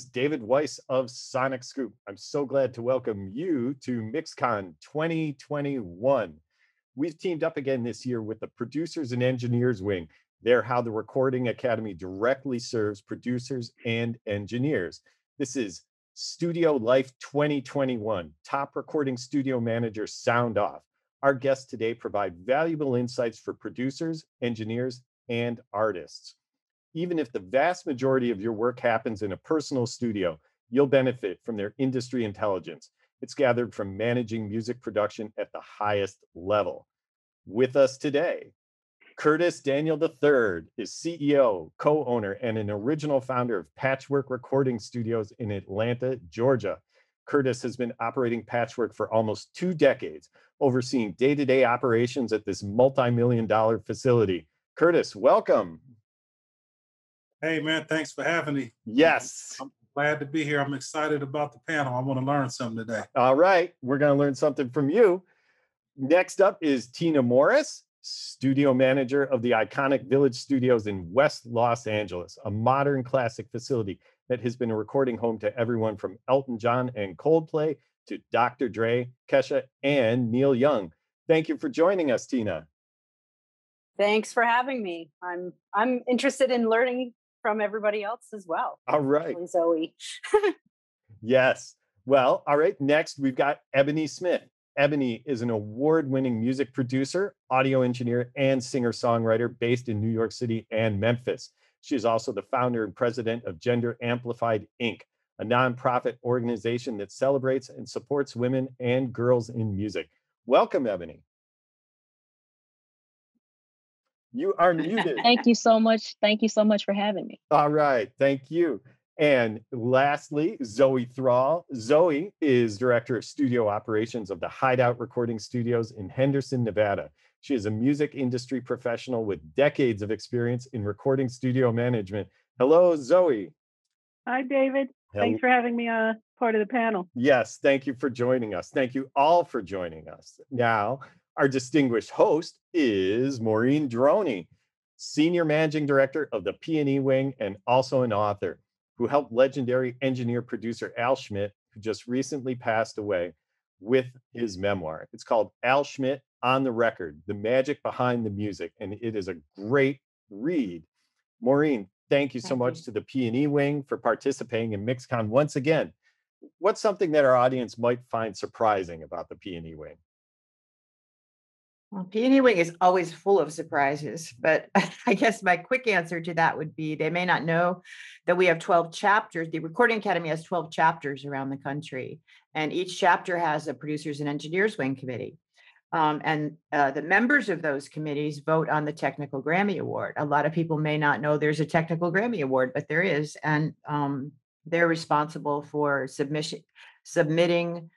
is David Weiss of Sonic Scoop. I'm so glad to welcome you to MixCon 2021. We've teamed up again this year with the Producers and Engineers Wing. They're how the Recording Academy directly serves producers and engineers. This is Studio Life 2021, Top Recording Studio Managers Sound Off. Our guests today provide valuable insights for producers, engineers, and artists. Even if the vast majority of your work happens in a personal studio, you'll benefit from their industry intelligence. It's gathered from managing music production at the highest level. With us today, Curtis Daniel III is CEO, co-owner, and an original founder of Patchwork Recording Studios in Atlanta, Georgia. Curtis has been operating Patchwork for almost 2 decades, overseeing day-to-day operations at this multi-million-dollar facility. Curtis, welcome. Hey, man, thanks for having me. Yes. I'm glad to be here. I'm excited about the panel. I want to learn something today. All right. We're going to learn something from you. Next up is Tina Morris, studio manager of the iconic Village Studios in West Los Angeles, a modern classic facility that has been a recording home to everyone from Elton John and Coldplay to Dr. Dre, Kesha, and Neil Young. Thank you for joining us, Tina. Thanks for having me. I'm interested in learning from everybody else as well. All right. Zoe. Yes. Well, all right. Next, we've got Ebony Smith. Ebony is an award-winning music producer, audio engineer, and singer-songwriter based in New York City and Memphis. She is also the founder and president of Gender Amplified, Inc., a nonprofit organization that celebrates and supports women and girls in music. Welcome, Ebony. You are muted. Thank you so much. Thank you so much for having me. All right. Thank you. And lastly, Zoe Thrall. Zoe is director of studio operations of the Hideout Recording Studios in Henderson, Nevada. She is a music industry professional with decades of experience in recording studio management. Hello, Zoe. Hi, David. Thanks for having me part of the panel. Yes, thank you for joining us. Thank you all for joining us. Now, our distinguished host is Maureen Droney, Senior Managing Director of the P&E Wing and also an author, who helped legendary engineer-producer Al Schmidt, who just recently passed away, with his memoir. It's called Al Schmidt on the Record, The Magic Behind the Music, and it is a great read. Maureen, thank you so much to the P&E Wing for participating in MixCon once again. What's something that our audience might find surprising about the P&E Wing? Well, P&E Wing is always full of surprises, but I guess my quick answer to that would be they may not know that we have 12 chapters. The Recording Academy has 12 chapters around the country, and each chapter has a Producers and Engineers Wing committee. The members of those committees vote on the Technical Grammy Award. A lot of people may not know there's a Technical Grammy Award, but there is, and they're responsible for submitting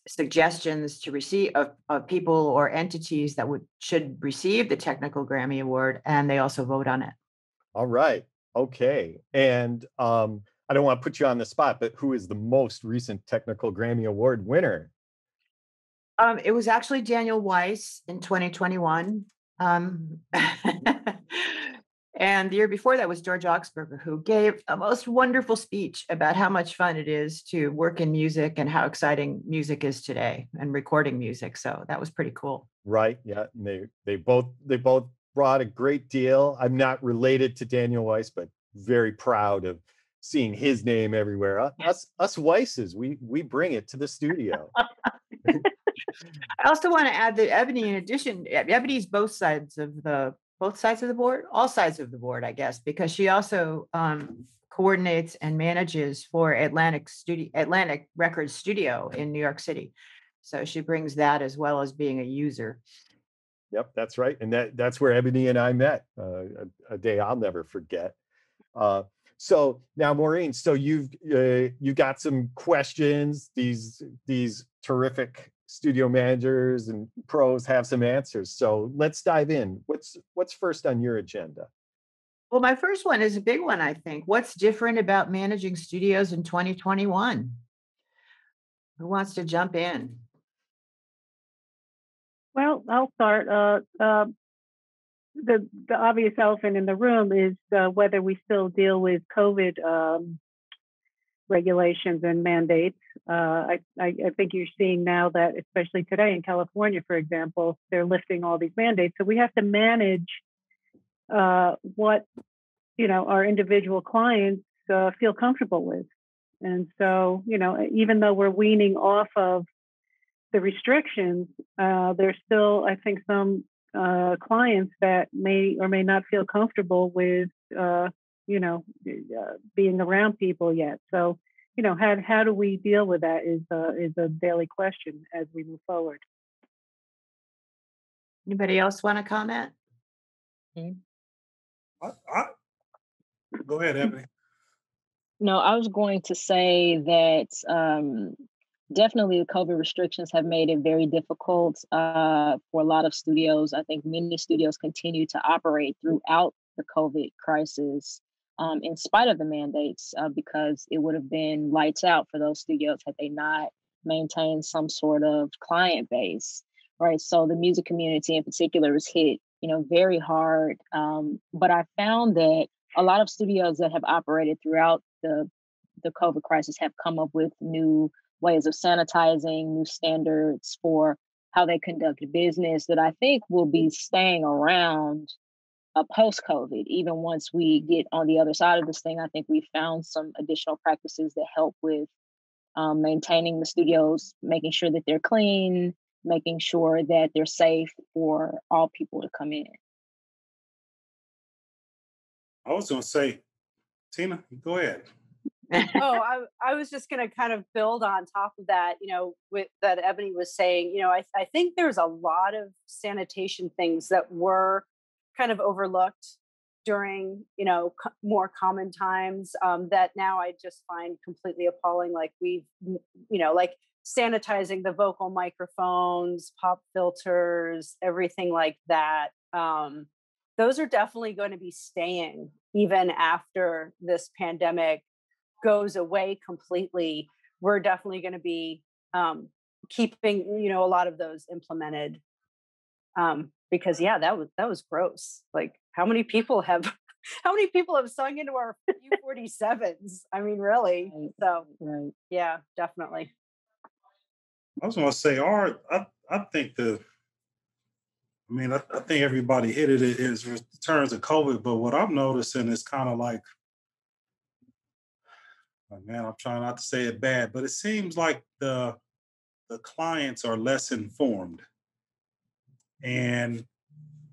suggestions to receive of people or entities that should receive the Technical Grammy Award, and they also vote on it. All right. Okay. And I don't want to put you on the spot, but who is the most recent Technical Grammy Award winner? It was actually Daniel Weiss in 2021. And the year before that was George Augsburger, who gave a most wonderful speech about how much fun it is to work in music and how exciting music is today and recording music. So that was pretty cool. Right. Yeah. And they both brought a great deal. I'm not related to Daniel Weiss, but very proud of seeing his name everywhere. Us Weisses, we bring it to the studio. I also want to add that Ebony, in addition, Ebony's all sides of the board, I guess, because she also coordinates and manages for Atlantic Records Studio in New York City. So she brings that as well as being a user. Yep, that's right. And that's where Ebony and I met, a day I'll never forget. So now, Maureen, so you've got some questions. These terrific studio managers and pros have some answers. So let's dive in. What's first on your agenda? Well, my first one is a big one, I think. What's different about managing studios in 2021? Who wants to jump in? Well, I'll start. the obvious elephant in the room is whether we still deal with COVID regulations and mandates. I think you're seeing now that, especially today in California, for example, they're lifting all these mandates. So we have to manage what our individual clients feel comfortable with. And so, even though we're weaning off of the restrictions, there's still, I think, some clients that may or may not feel comfortable with, being around people yet. So, how do we deal with that is a daily question as we move forward. Anybody else want to comment? Go ahead, Ebony. No, I was going to say that definitely the COVID restrictions have made it very difficult for a lot of studios. I think many studios continue to operate throughout the COVID crisis in spite of the mandates because it would have been lights out for those studios had they not maintained some sort of client base, right? So the music community in particular was hit, very hard. But I found that a lot of studios that have operated throughout the COVID crisis have come up with new ways of sanitizing, new standards for how they conduct business that I think will be staying around post-COVID. Even once we get on the other side of this thing, I think we found some additional practices that help with maintaining the studios, making sure that they're clean, making sure that they're safe for all people to come in. I was going to say, Tina, go ahead. I was just going to kind of build on top of that, with that Ebony was saying, I think there's a lot of sanitation things that were kind of overlooked during, more common times that now I just find completely appalling. Like we've, like sanitizing the vocal microphones, pop filters, everything like that. Those are definitely going to be staying even after this pandemic goes away completely. We're definitely going to be keeping, a lot of those implemented because that was gross. Like how many people have sung into our U47s? I mean, really? So yeah, definitely. I was going to say, I think I think everybody hit it in terms of COVID, but what I'm noticing is kind of like, man, I'm trying not to say it bad, but it seems like the clients are less informed. And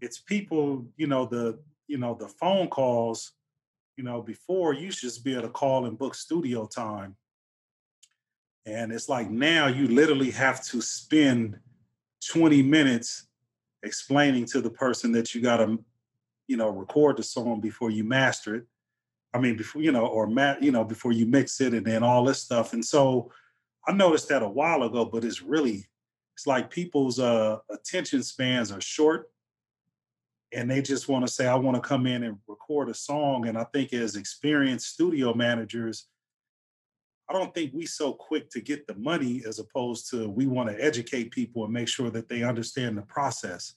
it's people, the phone calls, before you should just be able to call and book studio time. And it's like now you literally have to spend 20 minutes explaining to the person that you got to, record the song before you master it. I mean, before, before you mix it and then all this stuff. And so I noticed that a while ago, but it's like people's attention spans are short and they just want to say, I want to come in and record a song. And I think as experienced studio managers, I don't think we so quick to get the money as opposed to we want to educate people and make sure that they understand the process.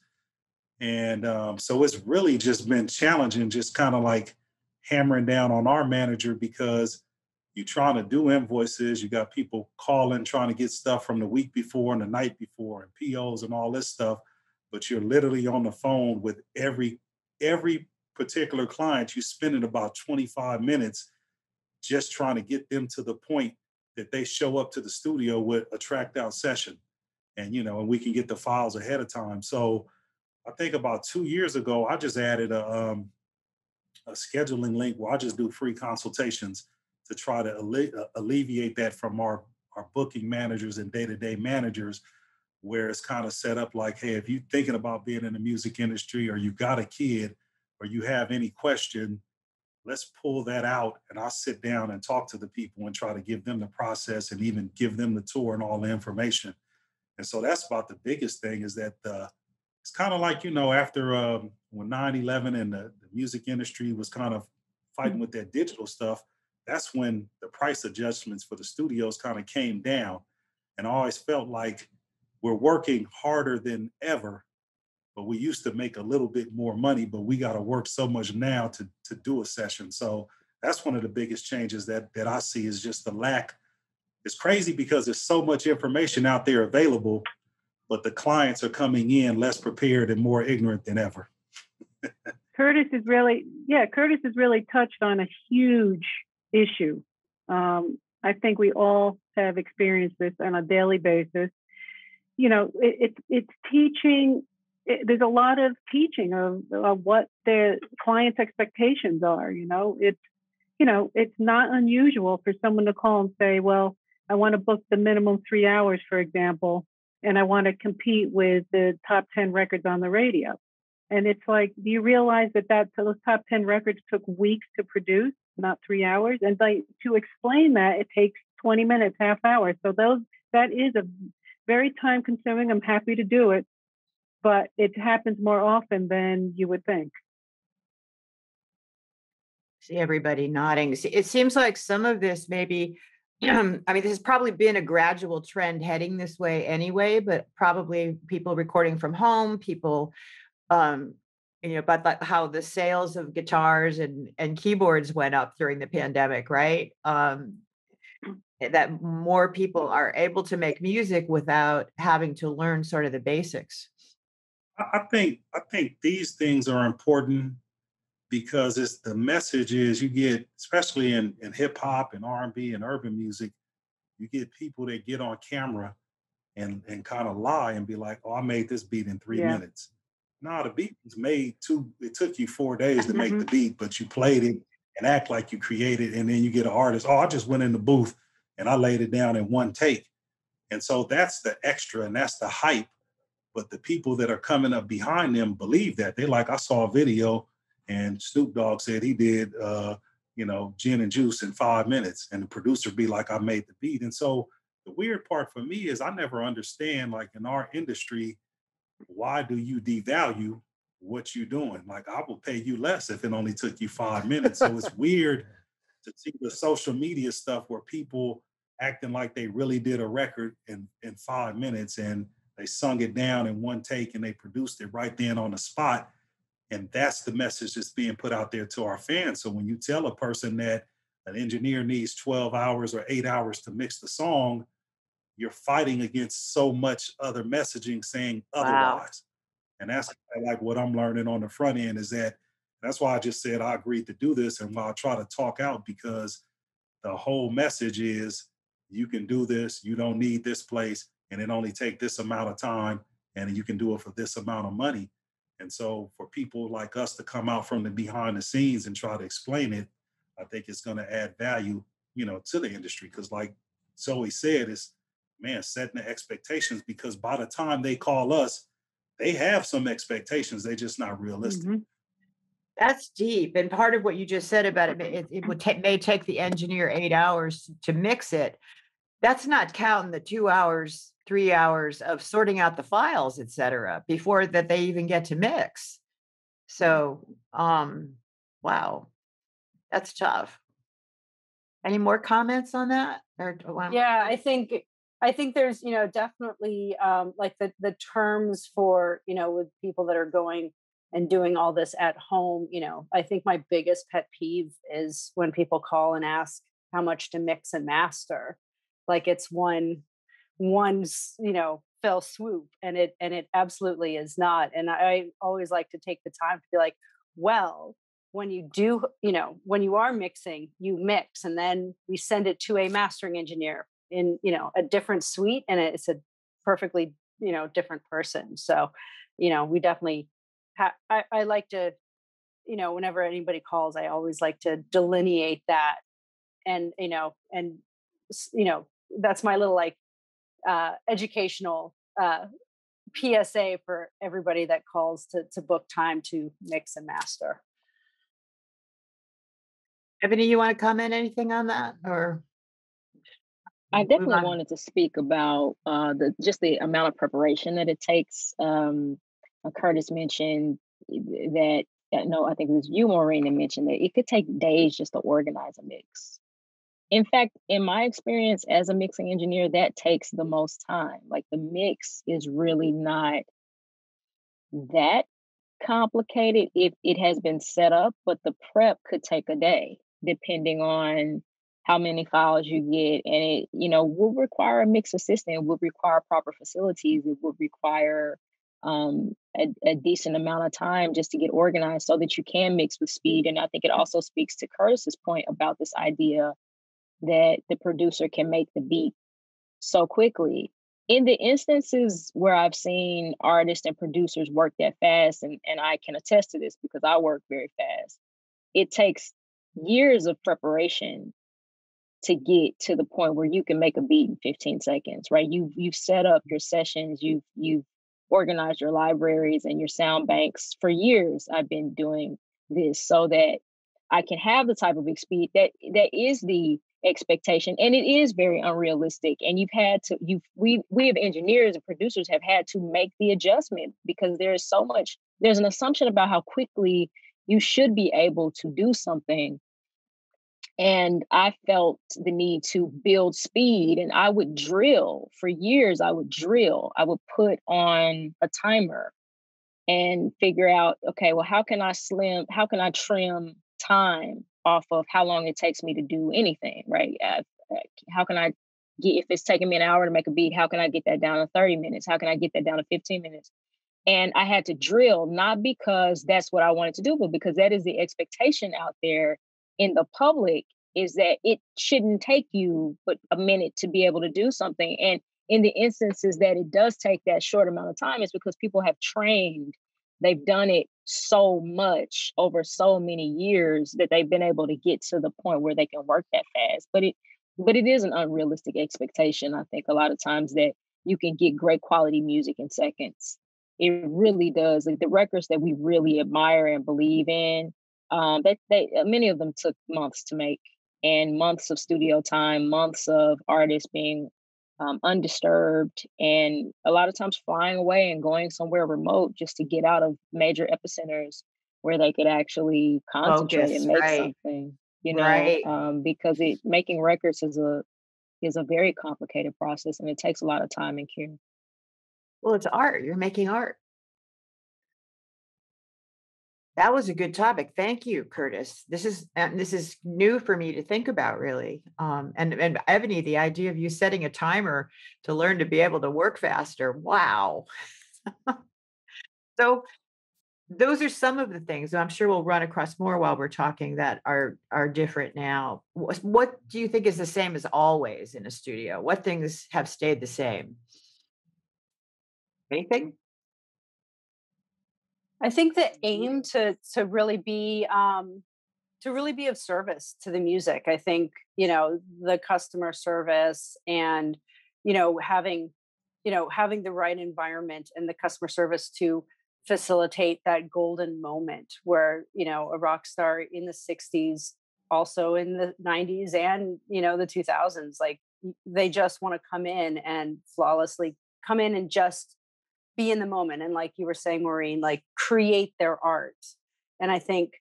And so it's really just been challenging, just kind of like hammering down on our manager because you're trying to do invoices. You got people calling, trying to get stuff from the week before and the night before and POs and all this stuff. But you're literally on the phone with every particular client. You're spending about 25 minutes just trying to get them to the point that they show up to the studio with a tracked out session. And, and we can get the files ahead of time. So I think about 2 years ago, I just added a scheduling link where I just do free consultations to try to alleviate that from our booking managers and day-to-day managers, where it's kind of set up like, hey, if you're thinking about being in the music industry or you got a kid or you have any question, let's pull that out and I'll sit down and talk to the people and try to give them the process and even give them the tour and all the information. And so that's about the biggest thing is that it's kind of like, after when 9/11 and the music industry was kind of fighting with that digital stuff, that's when the price adjustments for the studios kind of came down. And I always felt like we're working harder than ever but we used to make a little bit more money, but we got to work so much now to do a session. So that's one of the biggest changes that I see, is just the lack. It's crazy because there's so much information out there available, but the clients are coming in less prepared and more ignorant than ever. Curtis has really touched on a huge issue. I think we all have experienced this on a daily basis. You know, it's teaching. There's a lot of teaching of what the client's expectations are. It's not unusual for someone to call and say, well, I want to book the minimum 3 hours, for example, and I want to compete with the top 10 records on the radio. And it's like, do you realize that those top 10 records took weeks to produce, not 3 hours? And to explain that, it takes 20 minutes, half hour. So that is a very time consuming. I'm happy to do it, but it happens more often than you would think. See everybody nodding. It seems like some of this maybe, I mean, this has probably been a gradual trend heading this way anyway, but probably people recording from home, people, but how the sales of guitars and keyboards went up during the pandemic, right? That more people are able to make music without having to learn sort of the basics. I think these things are important because it's the message is you get, especially in hip hop and R&B and urban music, you get people that get on camera and kind of lie and be like, oh, I made this beat in 3 minutes. No, the beat was made it took you 4 days to make the beat, but you played it and act like you created, and then you get an artist, oh, I just went in the booth and I laid it down in one take. And so that's the extra and that's the hype. But the people that are coming up behind them believe that. They're like, I saw a video and Snoop Dogg said he did, gin and juice in 5 minutes. And the producer be like, I made the beat. And so the weird part for me is I never understand, like in our industry, why do you devalue what you're doing? Like, I will pay you less if it only took you 5 minutes. So it's weird to see the social media stuff where people acting like they really did a record in 5 minutes and they sung it down in one take and they produced it right then on the spot. And that's the message that's being put out there to our fans. So when you tell a person that an engineer needs 12 hours or 8 hours to mix the song, you're fighting against so much other messaging saying otherwise. And that's like what I'm learning on the front end is that's why I just said I agreed to do this and why I try to talk out, because the whole message is you can do this, you don't need this place, and it only take this amount of time and you can do it for this amount of money. And so for people like us to come out from the behind the scenes and try to explain it, I think it's going to add value, to the industry. Because like Zoe said, it's, setting the expectations, because by the time they call us, they have some expectations. They're just not realistic. Mm-hmm. That's deep. And part of what you just said about it may take the engineer 8 hours to mix it. That's not counting the 2 hours, 3 hours of sorting out the files, et cetera, before that they even get to mix. So, wow, that's tough. Any more comments on that? Yeah, I think there's, definitely like the terms for, with people that are going and doing all this at home. I think my biggest pet peeve is when people call and ask how much to mix and master. Like it's one, fell swoop, and it absolutely is not. And I always like to take the time to be like, well, when you do, when you are mixing, you mix, and then we send it to a mastering engineer in, a different suite, and it's a perfectly, different person. So, we definitely I like to, whenever anybody calls, I always like to delineate that. And, that's my little like educational PSA for everybody that calls to book time to mix and master. Ebony, you want to comment anything on that, or? I definitely wanted to speak about the amount of preparation that it takes. Curtis mentioned that, I think it was you, Maureen, that mentioned that it could take days just to organize a mix. In fact, in my experience as a mixing engineer, that takes the most time. Like the mix is really not that complicated if it has been set up, but the prep could take a day depending on how many files you get. And it, will require a mix assistant, it would require proper facilities, it would require a decent amount of time just to get organized so that you can mix with speed. And I think it also speaks to Curtis's point about this idea that the producer can make the beat so quickly. In the instances where I've seen artists and producers work that fast, and I can attest to this because I work very fast, it takes years of preparation to get to the point where you can make a beat in 15 seconds, right? You've set up your sessions, you've organized your libraries and your sound banks. For years, I've been doing this so that I can have the type of speed that is the expectation, and it is very unrealistic. And we as engineers and producers have had to make the adjustment because there's an assumption about how quickly you should be able to do something. And I felt the need to build speed, and I would drill for years. I would put on a timer and figure out, okay, well, how can I trim time off of how long it takes me to do anything, right? How can I if it's taking me an hour to make a beat, how can I get that down to 30 minutes? How can I get that down to 15 minutes? And I had to drill, not because that's what I wanted to do, but because that is the expectation out there in the public, is that it shouldn't take you but a minute to be able to do something. And in the instances that it does take that short amount of time, it's because people have trained. They've done it so much over so many years that they've been able to get to the point where they can work that fast. But it is an unrealistic expectation, I think, a lot of times, that you can get great quality music in seconds. It really does. Like the records that we really admire and believe in, many of them took months to make, and months of studio time, months of artists being undisturbed, and a lot of times flying away and going somewhere remote just to get out of major epicenters where they could actually concentrate Focus, and make right. something. Right. Because making records is a very complicated process, and it takes a lot of time and care. Well, it's art. You're making art. That was a good topic. Thank you, Curtis. This is new for me to think about, really. And Ebony, the idea of you setting a timer to learn to be able to work faster. Wow. So those are some of the things. I'm sure we'll run across more while we're talking that are different now. What do you think is the same as always in a studio? What things have stayed the same? Anything? I think the aim to really be of service to the music. I think, the customer service and, having the right environment and the customer service to facilitate that golden moment where, a rock star in the 60s, also in the 90s and, the 2000s, like they just want to come in and flawlessly come in and just be in the moment. And like you were saying, Maureen, like create their art. And I think,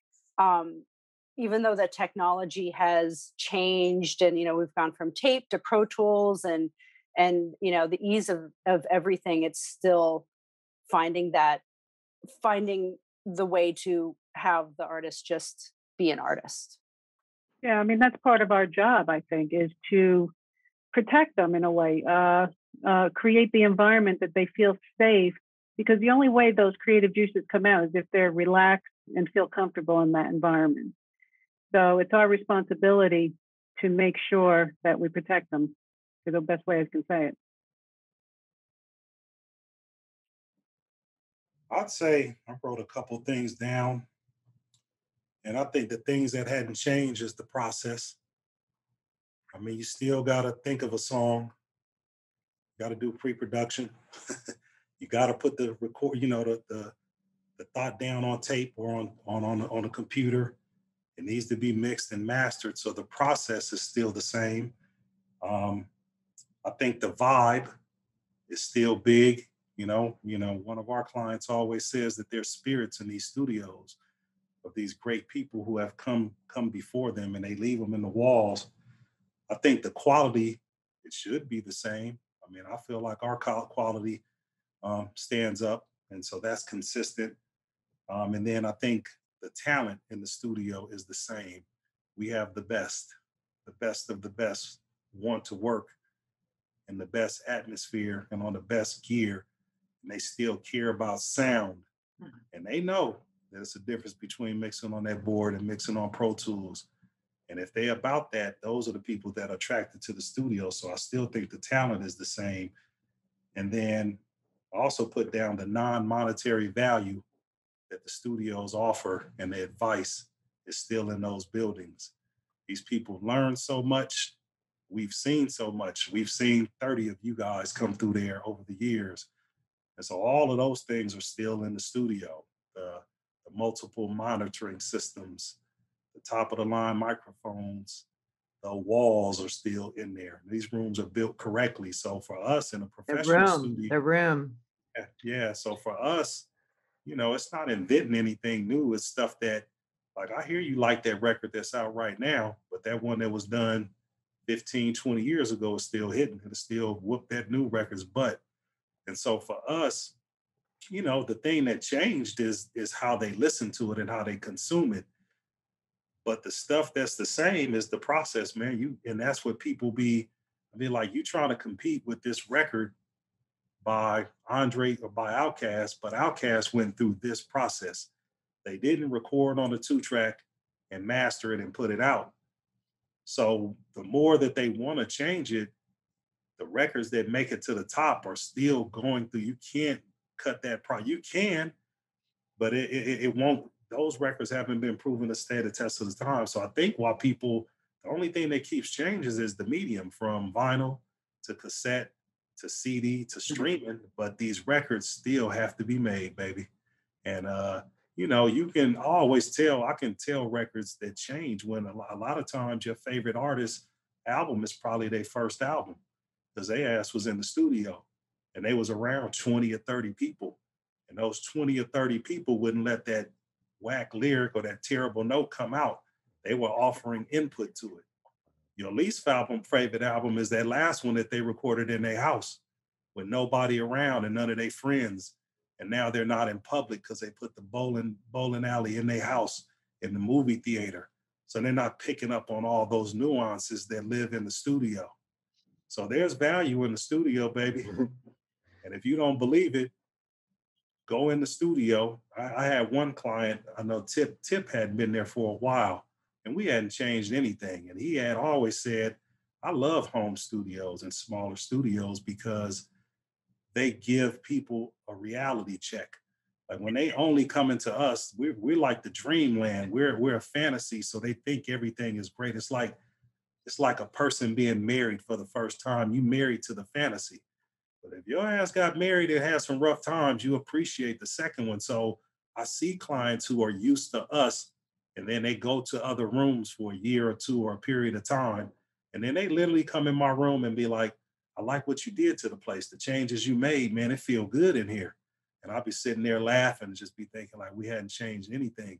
even though the technology has changed and, we've gone from tape to Pro Tools and, the ease of everything, it's still finding the way to have the artist just be an artist. Yeah, I mean, that's part of our job, I think, is to protect them in a way, create the environment that they feel safe, because the only way those creative juices come out is if they're relaxed and feel comfortable in that environment. So it's our responsibility to make sure that we protect them in the best way I can say it. I'd say I wrote a couple things down, and I think the things that hadn't changed is the process. I mean, you still got to think of a song. You got to do pre-production. You got to put the record, the thought down on tape or on a computer. It needs to be mixed and mastered. So the process is still the same. I think the vibe is still big. One of our clients always says that there's spirits in these studios of these great people who have come before them, and they leave them in the walls. I think the quality, it should be the same. I mean, I feel like our quality stands up. And so that's consistent. And then I think the talent in the studio is the same. We have the best of the best want to work in the best atmosphere and on the best gear. And they still care about sound. And they know there's a difference between mixing on that board and mixing on Pro Tools. And if they're about that, those are the people that are attracted to the studio. So I still think the talent is the same. And then I also put down the non-monetary value that the studios offer, and the advice is still in those buildings. These people learn so much. We've seen so much. We've seen 30 of you guys come through there over the years. And so all of those things are still in the studio. The multiple monitoring systems, the top of the line microphones, the walls are still in there. These rooms are built correctly. So for us in a professional studio, the room. Yeah. So for us, you know, it's not inventing anything new. It's stuff that, like, I hear you like that record that's out right now, but that one that was done 15, 20 years ago is still hitting. It'll still whoop that new record's butt. And so for us, you know, the thing that changed is how they listen to it and how they consume it. But the stuff that's the same is the process, man. And that's what people be like, you trying to compete with this record by Andre or by Outkast, but Outkast went through this process. They didn't record on a 2-track and master it and put it out. So the more that they want to change it, the records that make it to the top are still going through. You can't cut that you can, but it won't. Those records haven't been proven to stand the test of the time. So I think the only thing that keeps changes is the medium, from vinyl to cassette to CD to streaming, but these records still have to be made, baby. And you know, you can always tell. I can tell records that change when a lot of times your favorite artist's album is probably their first album, because their ass was in the studio and they was around 20 or 30 people. And those 20 or 30 people wouldn't let that whack lyric or that terrible note come out. They were offering input to it. Your least favorite album is that last one that they recorded in their house with nobody around and none of their friends. And now they're not in public because they put the bowling alley in their house, in the movie theater. So they're not picking up on all those nuances that live in the studio. So there's value in the studio, baby. And if you don't believe it, go in the studio. I had one client, I know Tip hadn't been there for a while, and we hadn't changed anything. And he had always said, I love home studios and smaller studios because they give people a reality check. Like when they only come into us, we're like the dreamland. We're a fantasy, so they think everything is great. It's like a person being married for the first time. You married to the fantasy. But if your ass got married and had some rough times, you appreciate the second one. So I see clients who are used to us, and then they go to other rooms for a year or two or a period of time. And then they literally come in my room and be like, I like what you did to the place. The changes you made, man, it feel good in here. And I'll be sitting there laughing and just be thinking like we hadn't changed anything.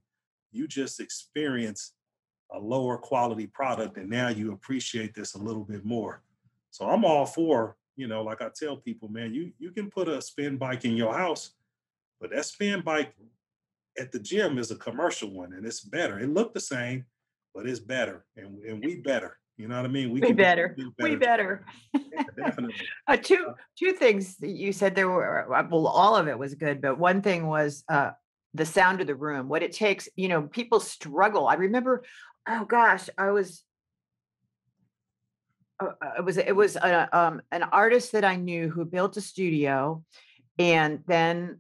You just experienced a lower quality product, and now you appreciate this a little bit more. So I'm all for, you know, like I tell people, man, you can put a spin bike in your house, but that spin bike at the gym is a commercial one, and it's better. It looked the same, but it's better, and we better. You know what I mean? We better. We better. Yeah, definitely. Two things that you said there were, well, all of it was good, but one thing was the sound of the room, what it takes. You know, people struggle. I remember, oh gosh, it was an artist that I knew who built a studio and then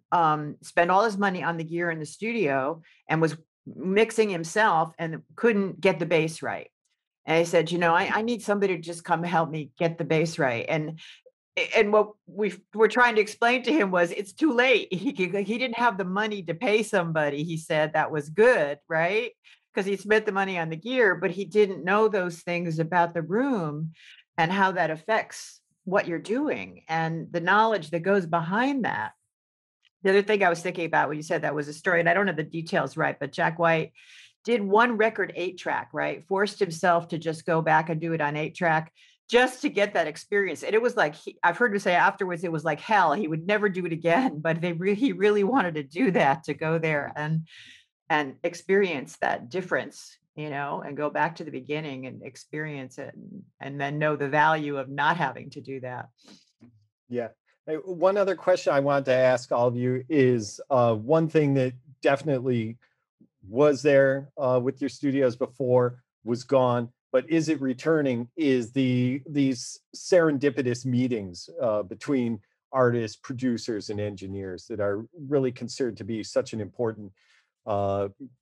spent all his money on the gear in the studio and was mixing himself and couldn't get the bass right. And I said, you know, I need somebody to just come help me get the bass right. And what we were trying to explain to him was it's too late. He didn't have the money to pay somebody. He said that was good, right? Because he spent the money on the gear, but he didn't know those things about the room and how that affects what you're doing and the knowledge that goes behind that. The other thing I was thinking about when you said that was a story, and I don't have the details right, but Jack White did one record 8-track, right? Forced himself to just go back and do it on 8-track just to get that experience. And it was like, I've heard him say afterwards, it was like hell. He would never do it again, but he really wanted to do that, to go there and experience that difference, and go back to the beginning and experience it, and then know the value of not having to do that. Yeah. Hey, one other question I wanted to ask all of you is one thing that definitely was there with your studios before was gone, but is it returning, is these serendipitous meetings between artists, producers, and engineers that are really considered to be such an important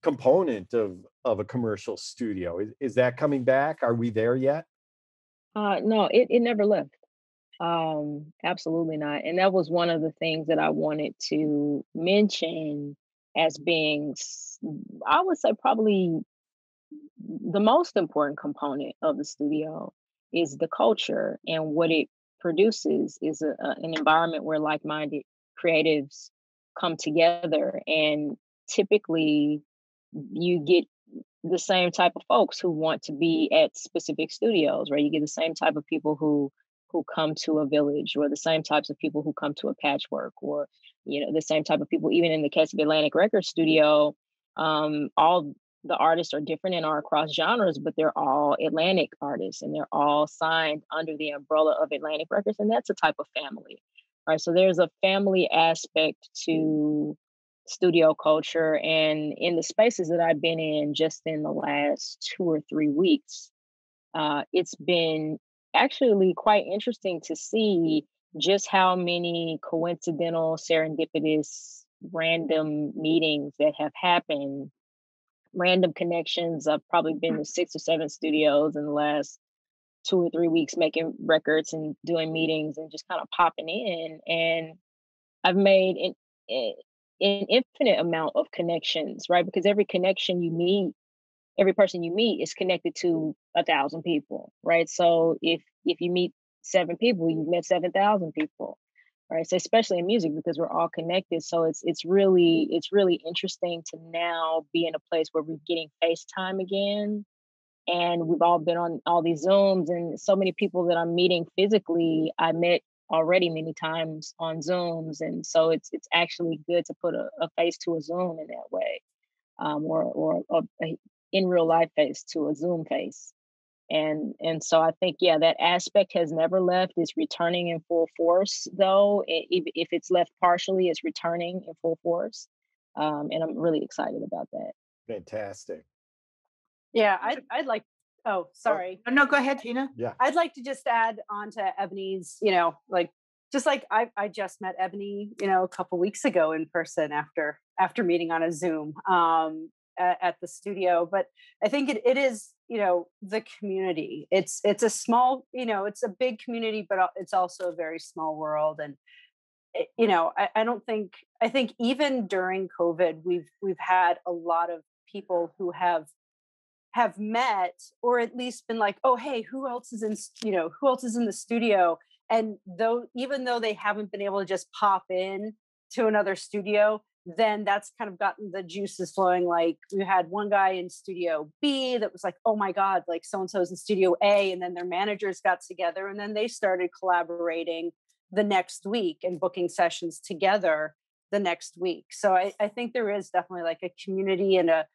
component of a commercial studio. Is that coming back? Are we there yet? No, it never left. Absolutely not. And that was one of the things that I wanted to mention as being, I would say, probably the most important component of the studio is the culture, and what it produces is an environment where like-minded creatives come together, and typically you get the same type of folks who want to be at specific studios, right? You get the same type of people who come to a village, or the same types of people who come to a patchwork, or the same type of people, even in the case of Atlantic Records Studio. All the artists are different and are across genres, but they're all Atlantic artists, and they're all signed under the umbrella of Atlantic Records, and that's a type of family, right? So there's a family aspect to studio culture, and in the spaces that I've been in just in the last 2 or 3 weeks, it's been actually quite interesting to see just how many coincidental, serendipitous, random meetings that have happened, random connections. I've probably been to 6 or 7 studios in the last 2 or 3 weeks, making records and doing meetings and just kind of popping in. And I've made an infinite amount of connections, right? Because every connection you meet, every person you meet is connected to 1,000 people, right? So if you meet 7 people, you've met 7,000 people, right? So especially in music, because we're all connected. So it's really interesting to now be in a place where we're getting FaceTime again, and we've all been on all these Zooms, and so many people that I'm meeting physically, I met already many times on Zooms, and so it's actually good to put a face to a Zoom in that way, or a in real life face to a Zoom face. And so I think, yeah, that aspect has never left. It's returning in full force, though. If it's left partially, it's returning in full force. And I'm really excited about that. Fantastic. Yeah, I'd like. Oh, sorry. No, go ahead, Tina. Yeah. I'd like to just add on to Ebony's, just like I just met Ebony, a couple weeks ago in person after meeting on a Zoom at the studio. But I think it is, the community. It's a small, it's a big community, but it's also a very small world. And I think even during COVID, we've had a lot of people who have met, or at least been like, oh, hey, who else is in the studio? And even though they haven't been able to just pop in to another studio, then that's kind of gotten the juices flowing. Like, we had one guy in studio B that was like, oh my God, like so-and-so's in studio A. And then their managers got together, and then they started collaborating the next week and booking sessions together the next week. So I think there is definitely like a community and a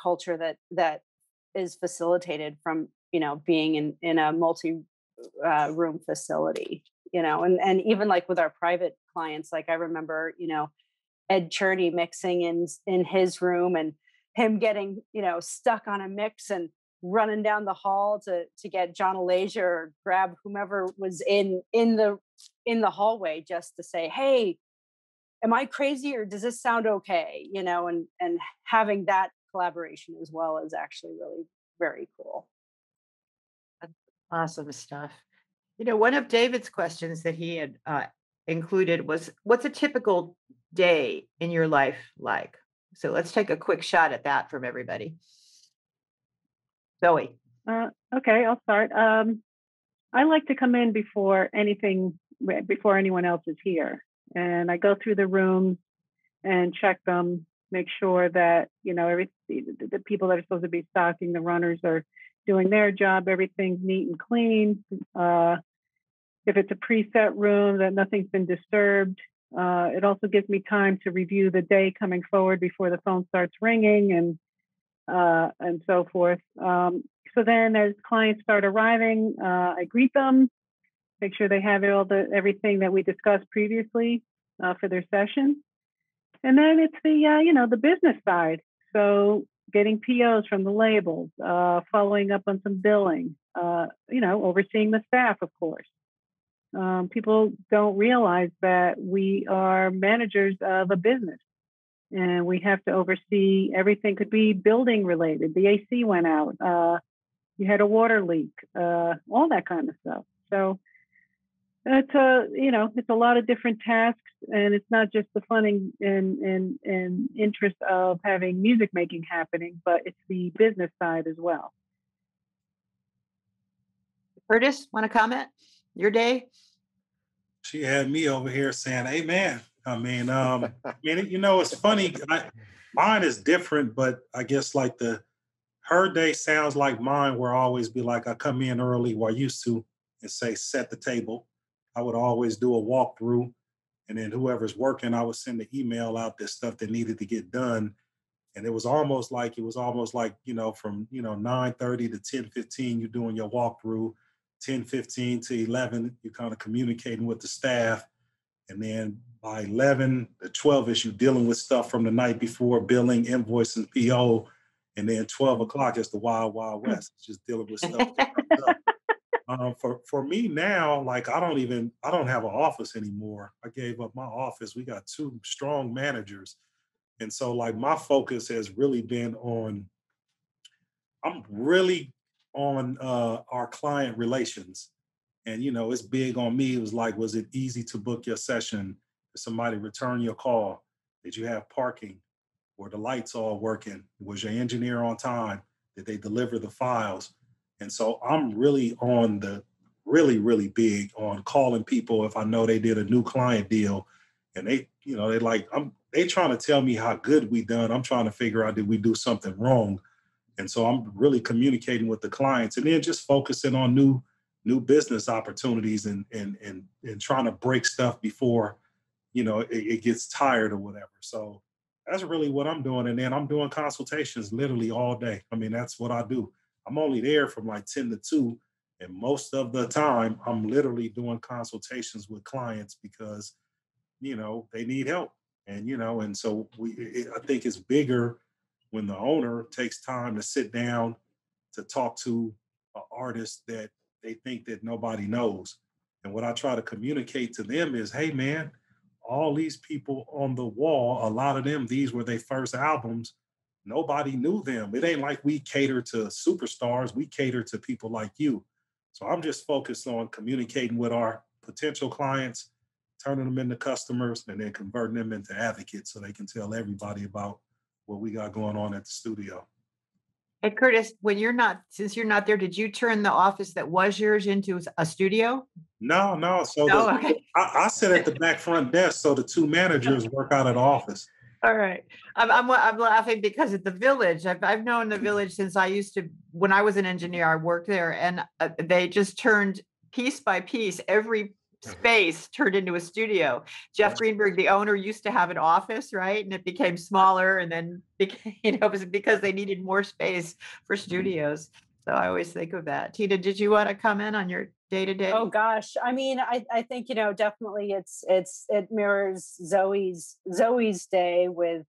culture that is facilitated from, being in a multi room facility, and even like with our private clients, like I remember, Ed Cherney mixing in his room, and him getting, stuck on a mix and running down the hall to get John Alasia or grab whomever was in the hallway just to say, hey, am I crazy, or does this sound okay? And having that collaboration as well is actually really very cool. That's awesome stuff. One of David's questions that he had included was, what's a typical day in your life like? So let's take a quick shot at that from everybody. Zoe. Okay, I'll start. I like to come in before anyone else is here. And I go through the rooms and check them, make sure that, the people that are supposed to be stocking the runners are doing their job, everything's neat and clean. If it's a preset room, that nothing's been disturbed. It also gives me time to review the day coming forward before the phone starts ringing and so forth. So then as clients start arriving, I greet them, make sure they have everything that we discussed previously for their session. And then it's the business side. So getting POs from the labels, following up on some billing, overseeing the staff, of course. People don't realize that we are managers of a business and we have to oversee everything. Could be building related. The AC went out. You had a water leak, all that kind of stuff. So it's a lot of different tasks, and it's not just the fun and interest of having music making happening, but it's the business side as well. Curtis, want to comment? Your day? She had me over here saying, amen. I mean, it's funny. Mine is different, but I guess like her day sounds like mine, where I always be like, I come in early, where I used to, and say, set the table. I would always do a walkthrough, and then whoever's working, I would send the email out, this stuff that needed to get done. And it was almost like, from 9:30 to 10:15, you're doing your walkthrough. 10:15 to 11, you're kind of communicating with the staff. And then by 11 to 12-ish, you're dealing with stuff from the night before, billing, invoicing, PO. And then 12 o'clock is the wild, wild west. It's just dealing with stuff that comes up. For me now, like I don't have an office anymore. I gave up my office. We got 2 strong managers. And so like my focus has really been on our client relations. And, it's big on me. It was like, was it easy to book your session? Did somebody return your call? Did you have parking? Were the lights all working? Was your engineer on time? Did they deliver the files? And so I'm really really big on calling people if I know they did a new client deal and they trying to tell me how good we done. I'm trying to figure out, did we do something wrong? And so I'm really communicating with the clients and then just focusing on new business opportunities and trying to break stuff before, it gets tired or whatever. So that's really what I'm doing. And then I'm doing consultations literally all day. I mean, that's what I do. I'm only there from like 10 to 2. And most of the time I'm literally doing consultations with clients because, they need help. And, and so I think it's bigger when the owner takes time to sit down to talk to an artist that they think that nobody knows. And what I try to communicate to them is, hey, man, all these people on the wall, a lot of them, these were their first albums. Nobody knew them. It ain't like we cater to superstars. We cater to people like you. So I'm just focused on communicating with our potential clients, turning them into customers, and then converting them into advocates so they can tell everybody about what we got going on at the studio. Hey, Curtis, since you're not there, did you turn the office that was yours into a studio? No. So okay. I sit at the back front desk, so the 2 managers work out of the office. All right. I'm laughing because at the Village, I've known the Village since when I was an engineer, I worked there, and they just turned piece by piece, every space turned into a studio. Jeff Greenberg, the owner, used to have an office, right? And it became smaller and then became, it was because they needed more space for studios. So I always think of that. Tina, did you want to comment on your day-to-day? Oh gosh. I mean, I think, definitely it mirrors Zoe's day with,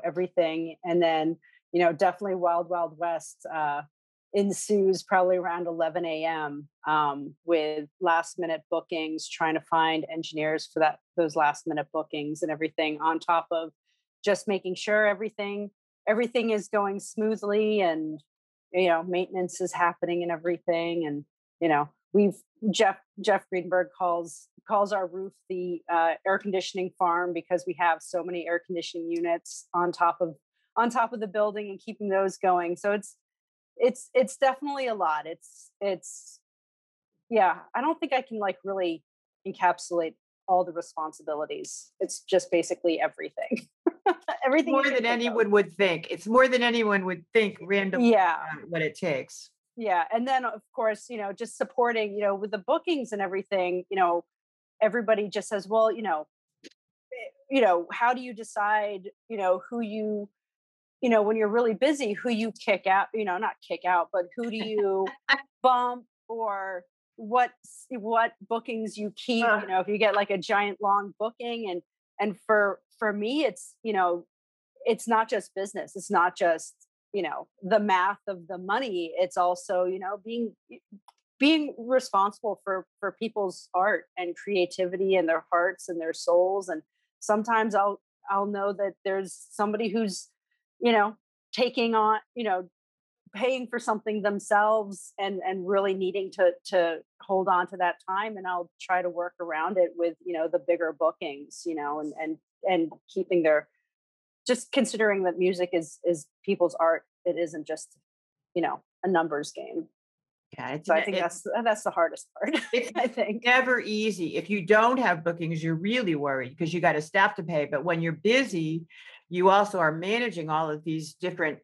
everything. And then, definitely Wild Wild West ensues probably around 11 a.m. With last minute bookings, trying to find engineers for those last minute bookings and everything, on top of just making sure everything is going smoothly and, maintenance is happening and everything. And, Jeff Greenberg calls our roof the air conditioning farm because we have so many air conditioning units on top of the building and keeping those going. So it's definitely a lot. It's yeah, I don't think I can really encapsulate all the responsibilities. It's just basically everything. Everything More you can than think of. anyone would think. It's more than anyone would think randomly Yeah. what it takes. Yeah. And then of course, just supporting, with the bookings and everything, everybody just says, well, how do you decide, who you, when you're really busy, who you kick out, not kick out, but who do you bump, or what bookings you keep, if you get like a giant long booking. And for me, it's not just business. It's not just, the math of the money. It's also, being responsible for people's art and creativity and their hearts and their souls. And sometimes I'll know that there's somebody who's, taking on, paying for something themselves and really needing to hold on to that time. And I'll try to work around it with, the bigger bookings, and keeping just considering that music is people's art. It isn't just, a numbers game. Yeah, So I think that's the hardest part. I think never easy. If you don't have bookings, you're really worried because you got a staff to pay. But when you're busy, you also are managing all of these different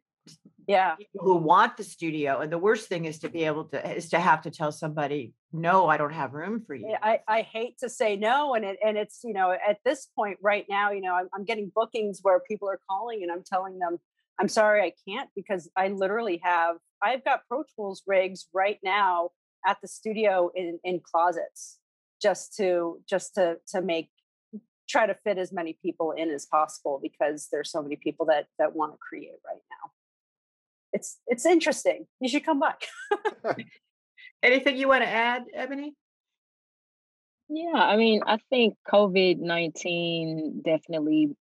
people who want the studio. And the worst thing is to have to tell somebody, no, I don't have room for you. I hate to say no. And it's, at this point right now, I'm getting bookings where people are calling and I'm telling them, I'm sorry, I can't, because I've got Pro Tools rigs right now at the studio in closets just to try to fit as many people in as possible, because there's so many people that want to create right now. It's interesting. You should come back. Anything you want to add, Ebony? Yeah, I mean, I think COVID-19 definitely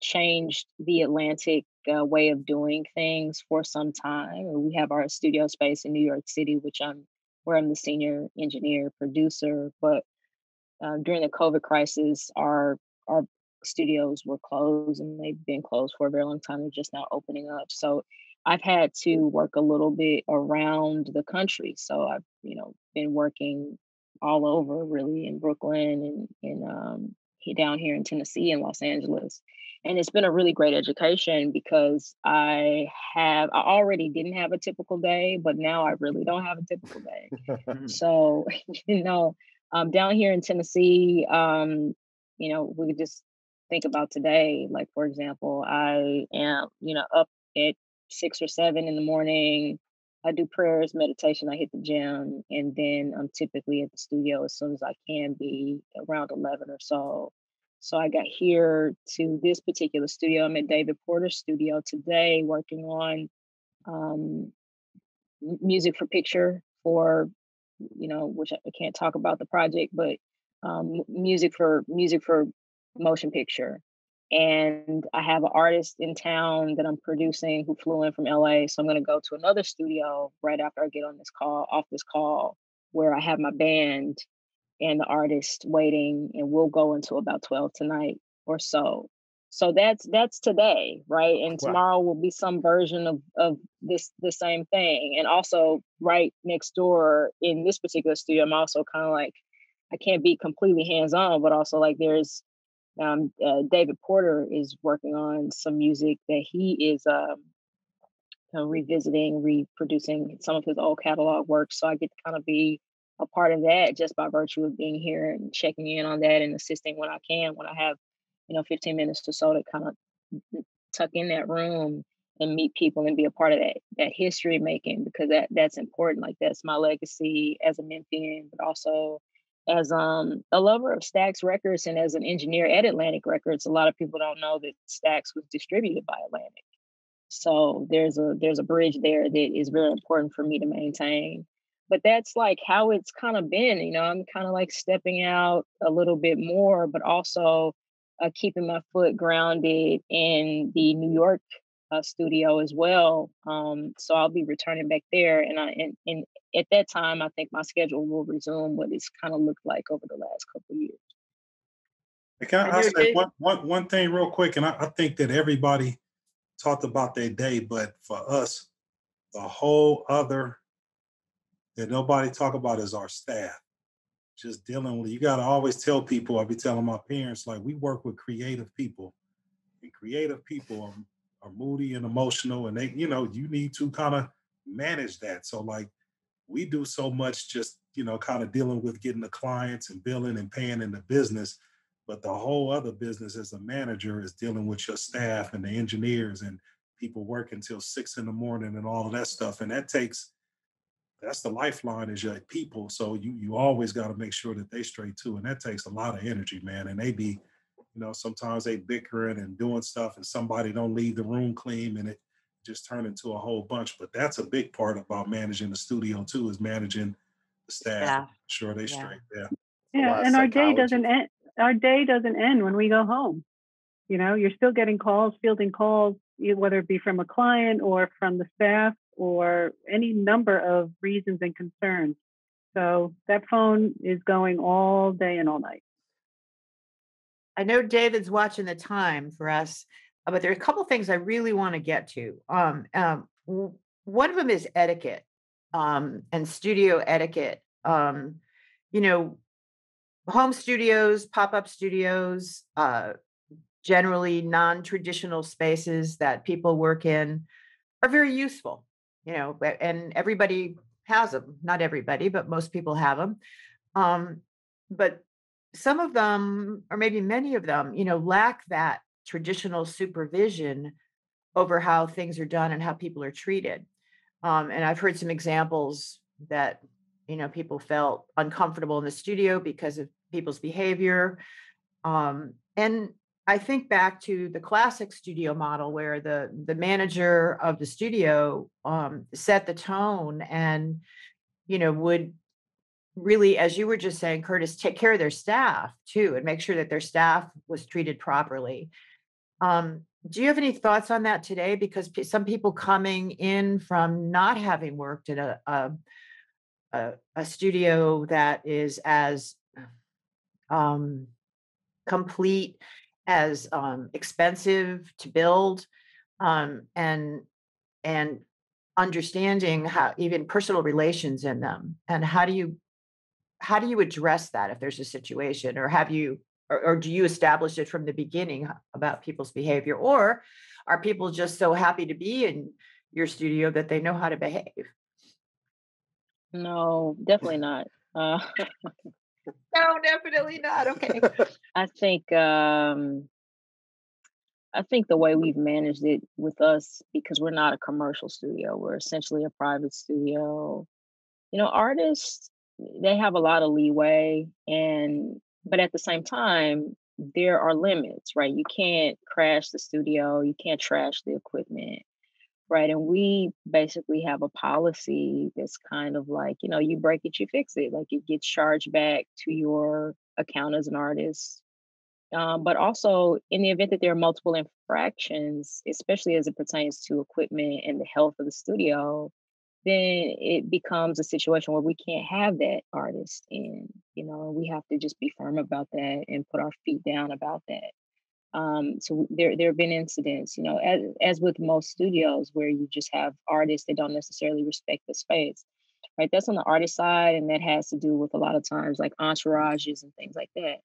changed the Atlantic way of doing things for some time. We have our studio space in New York City, where I'm the senior engineer producer. But during the COVID crisis, our studios were closed, and they've been closed for a very long time. They're just now opening up. So I've had to work a little bit around the country. So I've been working all over, really, in Brooklyn and down here in Tennessee and Los Angeles. And it's been a really great education because I already didn't have a typical day, but now I really don't have a typical day. So, down here in Tennessee, we could just think about today. Like, for example, I am, up at 6 or 7 in the morning. I do prayers, meditation, I hit the gym, and then I'm typically at the studio as soon as I can be around 11 or so. So I got here to this particular studio. I'm at David Porter's studio today working on music for picture for, which I can't talk about the project, but music for motion picture. And I have an artist in town that I'm producing who flew in from LA. So I'm going to go to another studio right after I get off this call, where I have my band and the artist waiting, and we'll go until about 12 tonight or so. So that's today, right? And tomorrow will be some version of the same thing. And also right next door in this particular studio, I'm also kind of like, I can't be completely hands-on, but also like there's David Porter is working on some music that he is revisiting, reproducing some of his old catalog work. So I get to kind of be a part of that just by virtue of being here and checking in on that and assisting when I can, when I have, 15 minutes or so to kind of tuck in that room and meet people and be a part of that history making, because that's important. Like, that's my legacy as a Memphian, but also as a lover of Stax Records and as an engineer at Atlantic Records. A lot of people don't know that Stax was distributed by Atlantic. So there's a bridge there that is very important for me to maintain. But that's like how it's kind of been, I'm kind of like stepping out a little bit more, but also keeping my foot grounded in the New York studio as well. So I'll be returning back there. And at that time, I think my schedule will resume what it's kind of looked like over the last couple of years. Can I say one thing real quick? And I think that everybody talked about their day, but for us, the whole other that nobody talk about is our staff. Just dealing with, you got to always tell people, I be telling my parents, like, we work with creative people. And creative people are moody and emotional, and they, you know, you need to kind of manage that. So like we do so much just, you know, kind of dealing with getting the clients and billing and paying in the business. But the whole other business as a manager is dealing with your staff and the engineers and people working till 6 a.m. and all of that stuff. And that's the lifeline is your people. So you always got to make sure that they straight too. And that takes a lot of energy, man. And they be, you know, sometimes they bickering and doing stuff and somebody don't leave the room clean and it just turned into a whole bunch. But that's a big part about managing the studio too, is managing the staff. Yeah. Sure they Yeah. straight. Yeah. Yeah, and our day doesn't end. Our day doesn't end when we go home. You know, you're still getting calls, fielding calls, whether it be from a client or from the staff or any number of reasons and concerns. So that phone is going all day and all night. I know David's watching the time for us, but there are a couple of things I really want to get to. One of them is etiquette and studio etiquette. You know, home studios, pop-up studios, generally non-traditional spaces that people work in are very useful, you know, and everybody has them. Not everybody, but most people have them. But some of them, or maybe many of them, you know, lack that traditional supervision over how things are done and how people are treated. And I've heard some examples that, you know, people felt uncomfortable in the studio because of people's behavior. And I think back to the classic studio model where the manager of the studio set the tone and, you know, would really, as you were just saying, Curtis, take care of their staff too and make sure that their staff was treated properly. Do you have any thoughts on that today? Because some people coming in from not having worked in a studio that is as complete, as expensive to build, and understanding how even personal relations in them, and how do you address that if there's a situation, or have you or do you establish it from the beginning about people's behavior, or are people just so happy to be in your studio that they know how to behave? No, definitely not. No, definitely not. Okay. I think the way we've managed it with us, because we're not a commercial studio, we're essentially a private studio. You know, artists, they have a lot of leeway, but at the same time, there are limits, right? You can't crash the studio, you can't trash the equipment, right? And we basically have a policy that's kind of like, you know, you break it, you fix it. Like it gets charged back to your account as an artist. But also, in the event that there are multiple infractions, especially as it pertains to equipment and the health of the studio, then it becomes a situation where we can't have that artist in, you know, and we have to just be firm about that and put our feet down about that. So there have been incidents, you know, as with most studios, where you just have artists that don't necessarily respect the space, right? That's on the artist side, and that has to do with a lot of times like entourages and things like that.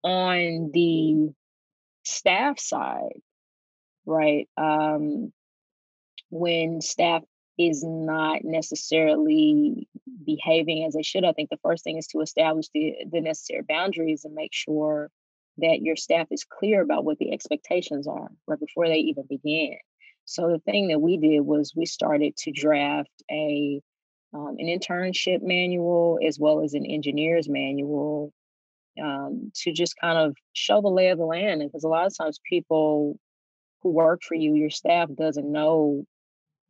On the staff side, right? When staff is not necessarily behaving as they should, I think the first thing is to establish the necessary boundaries and make sure that your staff is clear about what the expectations are right before they even begin. So the thing that we did was we started to draft an internship manual as well as an engineer's manual, to just kind of show the lay of the land. Because a lot of times people who work for you, your staff doesn't know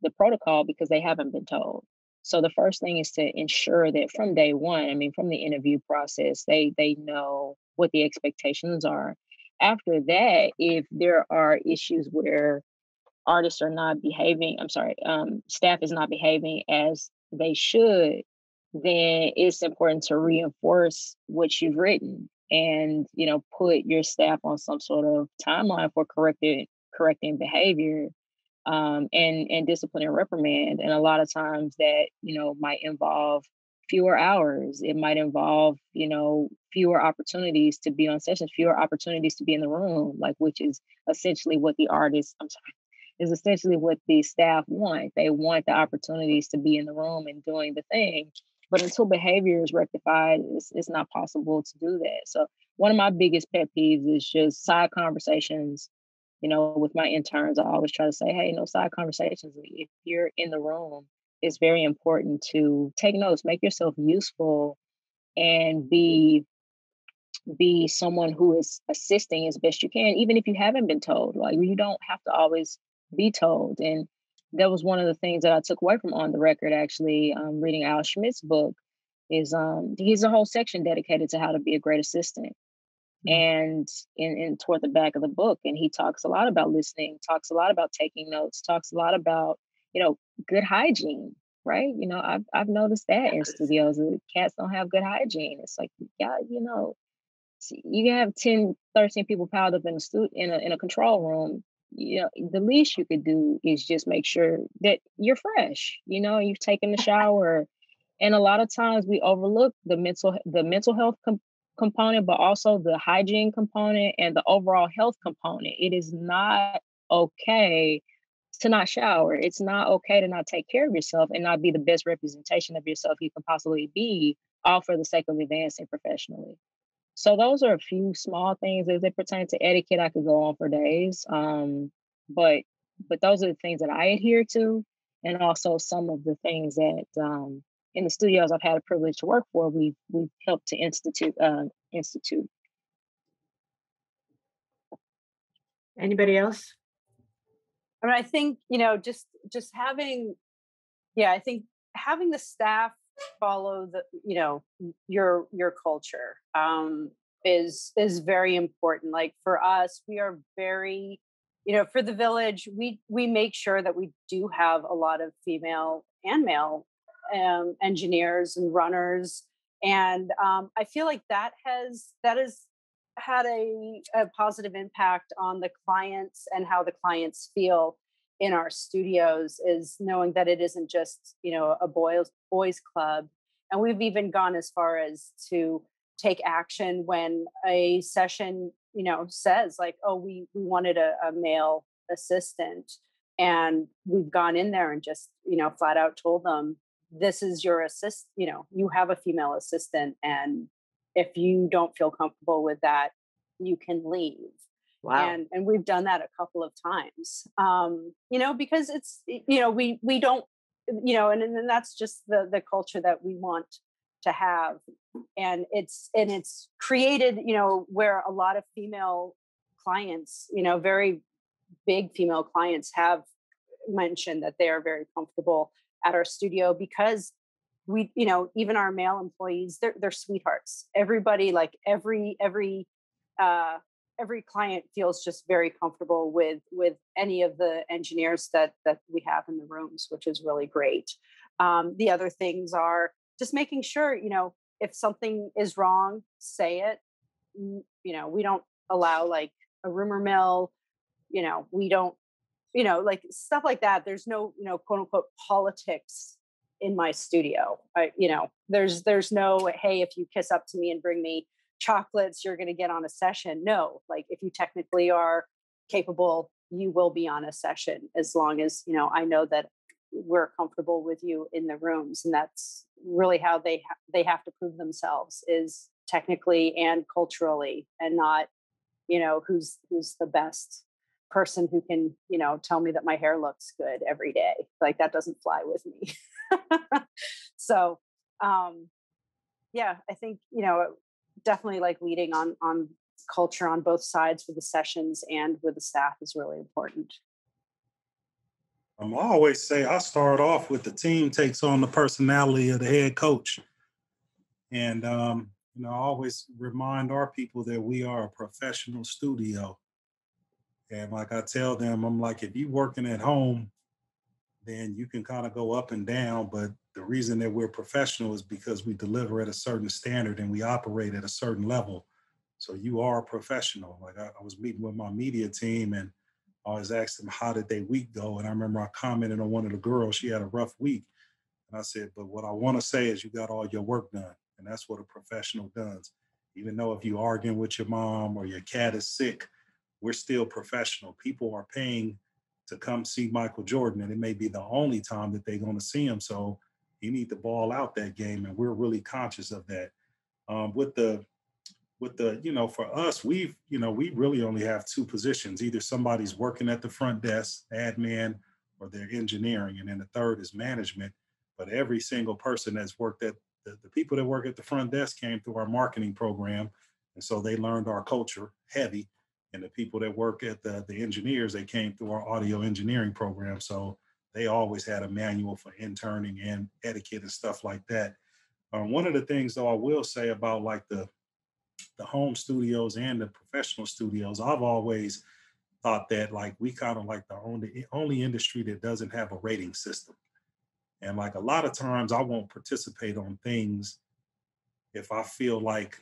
the protocol because they haven't been told. So the first thing is to ensure that from day one, I mean, from the interview process, they know what the expectations are. After that, if there are issues where artists are not behaving, staff is not behaving as they should, then it's important to reinforce what you've written and, you know, put your staff on some sort of timeline for correcting behavior, and discipline and reprimand. And a lot of times that, you know, might involve fewer hours. It might involve, fewer opportunities to be on sessions, fewer opportunities to be in the room, like, which is essentially what is essentially what the staff want. They want the opportunities to be in the room and doing the thing. But until behavior is rectified, it's not possible to do that. So one of my biggest pet peeves is just side conversations. With my interns, I always try to say, hey, no side conversations. If you're in the room, it's very important to take notes, make yourself useful, and be someone who is assisting as best you can, even if you haven't been told. Like, you don't have to always be told. And that was one of the things that I took away from On the Record, actually, reading Al Schmidt's book, is he's a whole section dedicated to how to be a great assistant. And in toward the back of the book, and he talks a lot about listening, talks a lot about taking notes, talks a lot about, good hygiene, right? I've noticed that in studios, cats don't have good hygiene. It's like, yeah, you can have 10, 13 people piled up in a control room. The least you could do is just make sure that you're fresh, you've taken the shower. And a lot of times we overlook the mental health component, but also the hygiene component and the overall health component. It is not okay to not shower. It's not okay to not take care of yourself and not be the best representation of yourself you can possibly be, all for the sake of advancing professionally. So those are a few small things as they pertain to etiquette. I could go on for days. But those are the things that I adhere to. And also some of the things that in the studios I've had a privilege to work for, we've helped to institute. Anybody else? I mean, I think, just having, I think having the staff follow the, your culture is very important. Like, for us, we are very, for the Village, we make sure that we do have a lot of female and male engineers and runners. And I feel like that has had a positive impact on the clients and how the clients feel in our studios, is knowing that it isn't just, a boys club. And we've even gone as far as to take action when a session, says like, oh, we wanted a male assistant. And we've gone in there and just, flat out told them, this is your you have a female assistant. And if you don't feel comfortable with that, you can leave. Wow. And we've done that a couple of times, because it's, we don't, and that's just the culture that we want to have. And it's created, where a lot of female clients, very big female clients have mentioned that they are very comfortable at our studio, because we, even our male employees, they're sweethearts. Everybody, like every client feels just very comfortable with any of the engineers that we have in the rooms, which is really great. The other things are just making sure, if something is wrong, say it. We don't allow like a rumor mill. We don't, like stuff like that. There's no, quote unquote politics in my studio. There's no, hey, if you kiss up to me and bring me chocolates, you're going to get on a session. No, like if you technically are capable, you will be on a session, as long as, I know that we're comfortable with you in the rooms. And that's really how they have to prove themselves, is technically and culturally, and not, who's the best person who can, tell me that my hair looks good every day. Like, that doesn't fly with me. So, I think, definitely like leading on culture on both sides for the sessions and with the staff is really important. I always say I start off with the team takes on the personality of the head coach. And, I always remind our people that we are a professional studio. And like I tell them, I'm like, if you're working at home, then you can kind of go up and down. But the reason that we're professional is because we deliver at a certain standard and we operate at a certain level. So you are a professional. Like I was meeting with my media team, and I always asked them, how did their week go? And I remember I commented on one of the girls, she had a rough week. And I said, but what I want to say is you got all your work done. And that's what a professional does. Even though if you're arguing with your mom or your cat is sick, we're still professional. People are paying to come see Michael Jordan, and it may be the only time that they're going to see him. So you need to ball out that game. And we're really conscious of that. With the, for us, we really only have two positions. Either somebody's working at the front desk, admin, or they're engineering. And then the third is management. But every single person that's worked at the people that work at the front desk came through our marketing program. And so they learned our culture heavy. And the people that work at the engineers, they came through our audio engineering program. So they always had a manual for interning and etiquette and stuff like that. One of the things, though, I will say about like the home studios and the professional studios, I've always thought that like we kind of like the only industry that doesn't have a rating system. And like a lot of times I won't participate on things if I feel like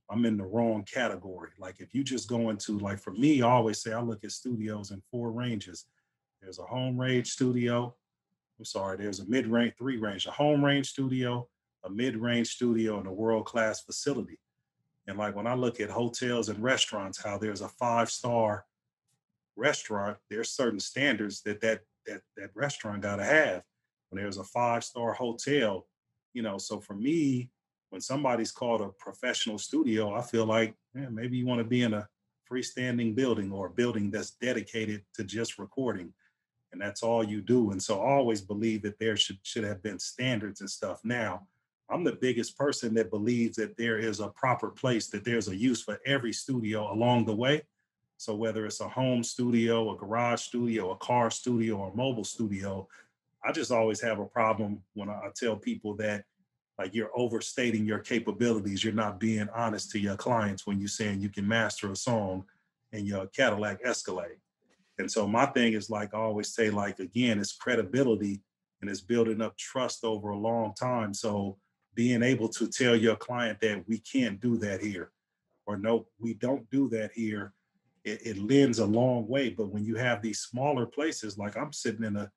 I'm in the wrong category. Like if you just go into, like for me, I always say I look at studios in 4 ranges. There's a home range studio. There's a mid-range, 3 range, a home range studio, a mid-range studio, and a world-class facility. And like when I look at hotels and restaurants, how there's a 5-star restaurant, there's certain standards that restaurant got to have. When there's a 5-star hotel, so for me, when somebody's called a professional studio, I feel like maybe you want to be in a freestanding building or a building that's dedicated to just recording, and that's all you do. And so I always believe that there should have been standards and stuff. Now, I'm the biggest person that believes that there is a proper place, that there's a use for every studio along the way. So whether it's a home studio, a garage studio, a car studio, or a mobile studio, I just always have a problem when I tell people that like you're overstating your capabilities. You're not being honest to your clients when you're saying you can master a song in your Cadillac Escalade. And so my thing is like, I always say, like, again, it's credibility and it's building up trust over a long time. So being able to tell your client that we can't do that here, or no, we don't do that here, it lends a long way. But when you have these smaller places, like I'm sitting in a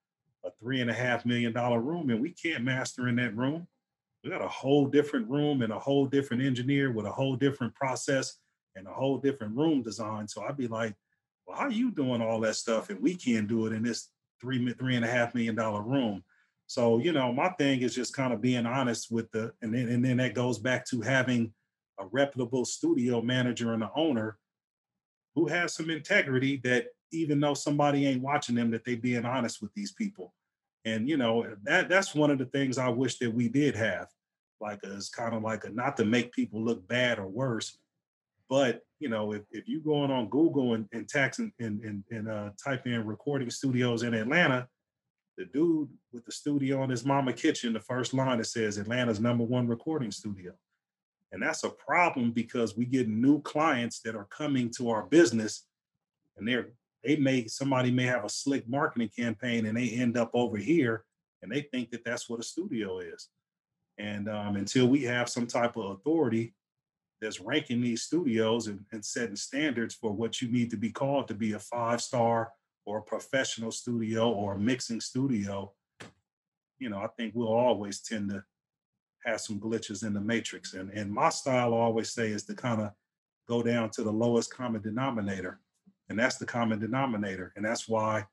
$3.5 million room and we can't master in that room. We got a whole different room and a whole different engineer with a whole different process and a whole different room design. So I'd be like, well, how are you doing all that stuff and we can't do it in this $3.5 million room? So, my thing is just kind of being honest with and then that goes back to having a reputable studio manager and the owner who has some integrity, that even though somebody ain't watching them, that they being honest with these people. And, that's one of the things I wish that we did have, like, it's kind of like not to make people look bad or worse, but, if you going on Google and type in recording studios in Atlanta, the dude with the studio in his mama kitchen, the first line, it says Atlanta's #1 recording studio. And that's a problem because we get new clients that are coming to our business, and somebody may have a slick marketing campaign and they end up over here and they think that that's what a studio is. And until we have some type of authority that's ranking these studios and setting standards for what you need to be called to be a 5-star or a professional studio or a mixing studio, I think we'll always tend to have some glitches in the matrix. And my style, I always say, is to kind of go down to the lowest common denominator. And that's the common denominator. And that's why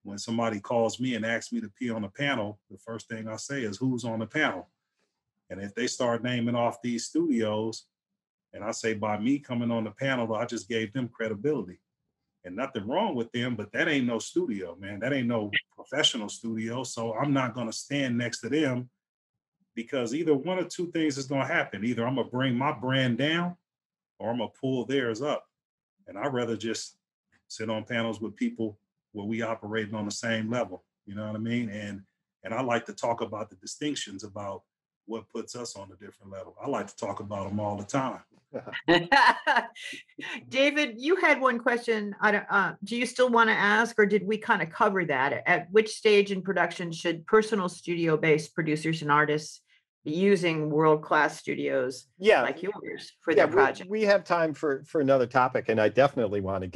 when somebody calls me and asks me to be on a panel, the first thing I say is, who's on the panel? And if they start naming off these studios, and I say, by me coming on the panel, I just gave them credibility. And nothing wrong with them, but that ain't no studio, man. That ain't no professional studio. So I'm not going to stand next to them, because either one or two things is going to happen. Either I'm going to bring my brand down or I'm going to pull theirs up. And I'd rather just sit on panels with people where we operating on the same level. You know what I mean? And I like to talk about the distinctions about what puts us on a different level. I like to talk about them all the time. David, you had one question. Do you still want to ask, or did we kind of cover that? At which stage in production should personal studio-based producers and artists be using world-class studios like yours for their project? We have time for another topic, and I definitely want to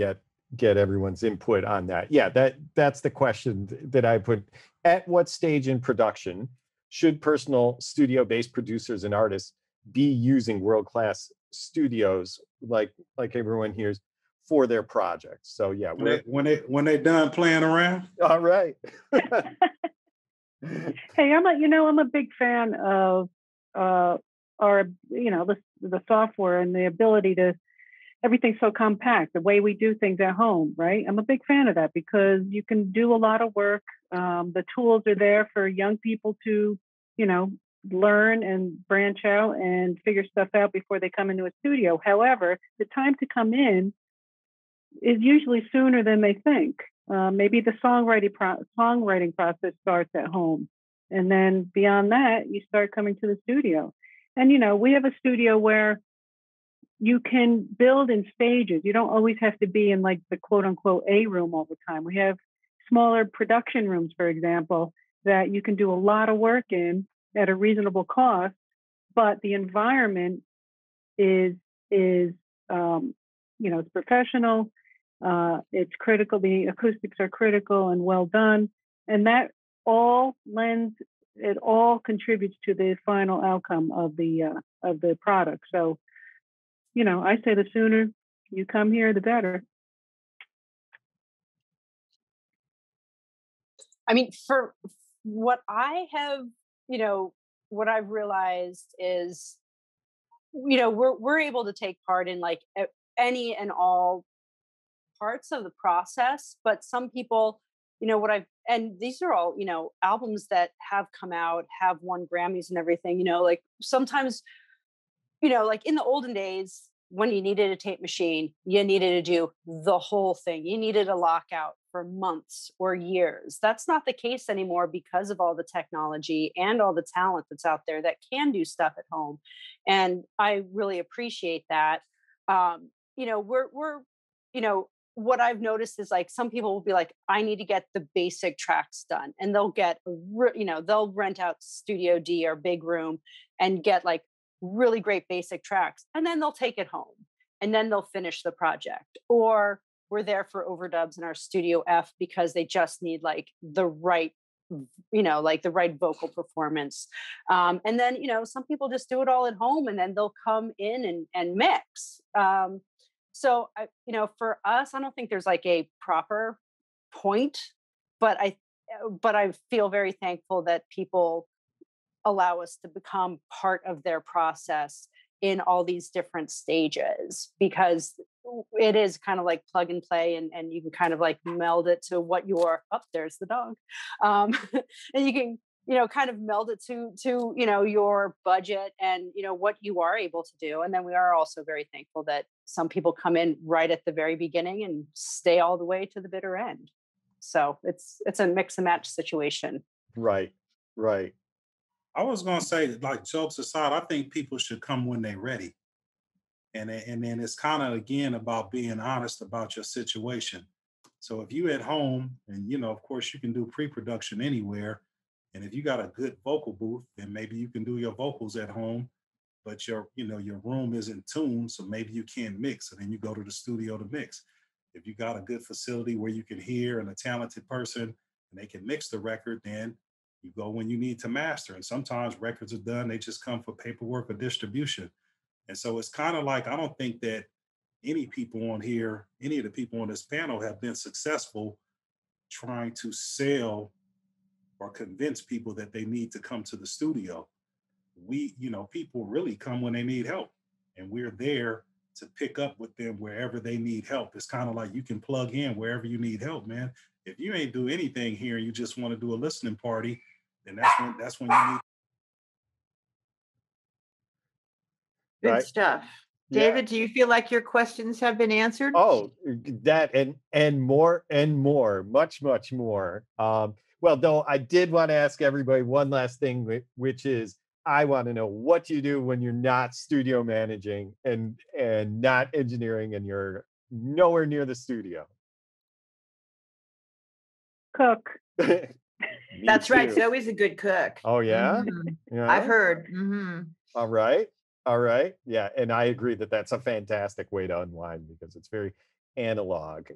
get everyone's input on that. Yeah, that's the question that I put. At what stage in production should personal studio-based producers and artists be using world-class studios like everyone hears for their projects? So yeah, when they done playing around. All right. Hey, I'm a big fan of the software and the ability to, everything's so compact, the way we do things at home, right? I'm a big fan of that because you can do a lot of work. The tools are there for young people to, learn and branch out and figure stuff out before they come into a studio. However, the time to come in is usually sooner than they think. Maybe the songwriting process starts at home. And then beyond that, you start coming to the studio. And, we have a studio where you can build in stages. You don't always have to be in like the quote unquote A room all the time. We have smaller production rooms, for example, that you can do a lot of work in at a reasonable cost, but the environment is it's professional. It's critical. The acoustics are critical and well done. And that all contributes to the final outcome of the product. So, I say the sooner you come here, the better. I mean, for what I have, what I've realized is, we're able to take part in like any and all parts of the process, but some people, and these are all, albums that have come out, have won Grammys and everything, like sometimes, like in the olden days, when you needed a tape machine, you needed to do the whole thing. You needed a lockout for months or years. That's not the case anymore because of all the technology and all the talent that's out there that can do stuff at home. And I really appreciate that. What I've noticed is like some people will be like, I need to get the basic tracks done, and they'll they'll rent out Studio D or Big Room and get like really great basic tracks, and then they'll take it home and then they'll finish the project. Or we're there for overdubs in our Studio F because they just need like the right the right vocal performance. And then, some people just do it all at home and then they'll come in and mix. So, for us, I don't think there's like a proper point, but I feel very thankful that people allow us to become part of their process in all these different stages, because it is kind of like plug and play, and you can kind of like meld it to what you're there's the dog. And you can, kind of meld it to your budget and, what you are able to do. And then we are also very thankful that some people come in right at the very beginning and stay all the way to the bitter end. So it's a mix and match situation. Right. I was going to say, like, jokes aside, I think people should come when they're ready. And then it's kind of, again, about being honest about your situation. So if you at home and, of course, you can do pre-production anywhere. And if you got a good vocal booth, then maybe you can do your vocals at home, but your room isn't tuned. So maybe you can't mix, and then you go to the studio to mix. If you got a good facility where you can hear and a talented person and they can mix the record, then you go when you need to master. And sometimes records are done, they just come for paperwork or distribution. And so it's kind of like, I don't think that any of the people on this panel have been successful trying to sell or convince people that they need to come to the studio. People really come when they need help, and we're there to pick up with them wherever they need help. It's kind of like you can plug in wherever you need help, man. If you ain't do anything here and you just want to do a listening party, then that's when you need. Good stuff. David, do you feel like your questions have been answered? Oh, that and more, much more. Well, though, I did want to ask everybody one last thing, which is, I want to know, what do you do when you're not studio managing and not engineering and you're nowhere near the studio? Cook. That's right. Zoe's a good cook. Oh, yeah? Mm-hmm. Yeah. I've heard. Mm-hmm. All right. Yeah. And I agree that that's a fantastic way to unwind, because it's very analog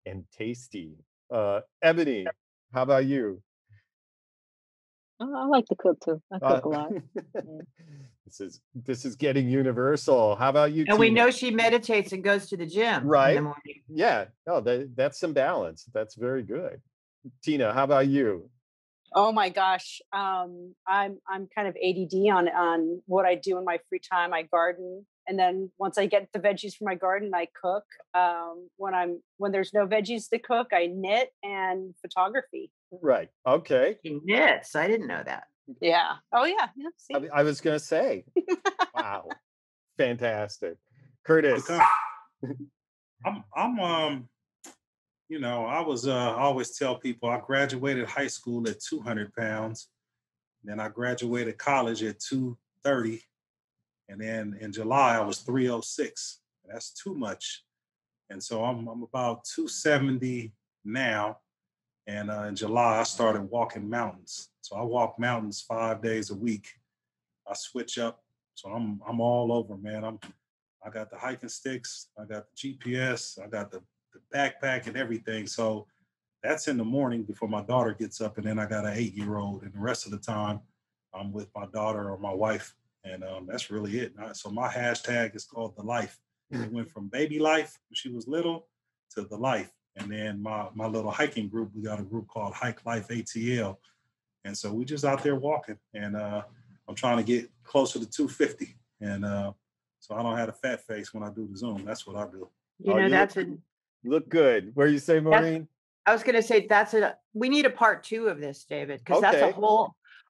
and tasty. Ebony, how about you? I like to cook too. I cook a lot. Yeah. This is getting universal. How about you, And we Tina? know she meditates and goes to the gym in the Right? morning. Yeah. No, that's some balance. That's very good. Tina, how about you? Oh my gosh. I'm kind of ADD on what I do in my free time. I garden, and then once I get the veggies from my garden, I cook. When there's no veggies to cook, I knit and photography. Right. Okay. She knits. I didn't know that. Yeah. Oh yeah. Yeah. See? I was gonna say, wow, fantastic. Curtis. I'm you know, I always tell people I graduated high school at 200 pounds. Then I graduated college at 230. And then in July, I was 306. That's too much. And so I'm about 270 now. And in July, I started walking mountains. So I walk mountains 5 days a week. I switch up. So I'm all over, man. I got the hiking sticks, I got the GPS, I got the backpack and everything. So that's in the morning before my daughter gets up, and then I got an 8-year-old, and the rest of the time I'm with my daughter or my wife, and that's really it. So my hashtag is called the life. It went from baby life when she was little to the life, and then my little hiking group, we got a group called Hike Life ATL, and so we just out there walking, and I'm trying to get closer to 250, and so I don't have a fat face when I do the Zoom. That's what I do. You know, that's look good. Where you say, Maureen? I was going to say we need a part 2 of this, David, because that's Okay.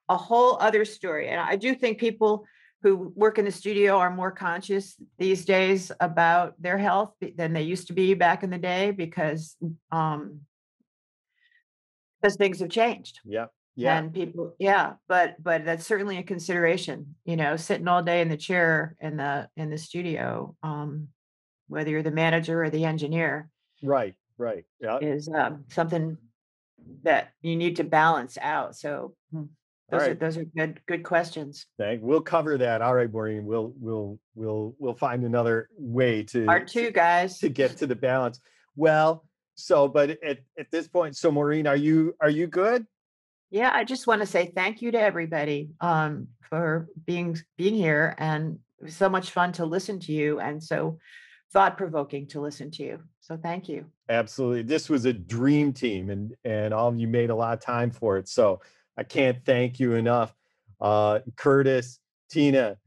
a whole other story. And I do think people who work in the studio are more conscious these days about their health than they used to be back in the day, because things have changed. Yeah. Yeah. And people, yeah, but that's certainly a consideration, you know, sitting all day in the chair in the studio, whether you're the manager or the engineer. Right. Right. Yeah. Is something that you need to balance out. So those are good questions. We'll cover that. All right, Maureen. We'll find another way to Part 2, guys, to get to the balance. Well, but at this point, so Maureen, are you good? Yeah, I just want to say thank you to everybody for being here, and it was so much fun to listen to you, and so thought-provoking to listen to you. So thank you. Absolutely. This was a dream team, and all of you made a lot of time for it. So I can't thank you enough. Curtis, Tina,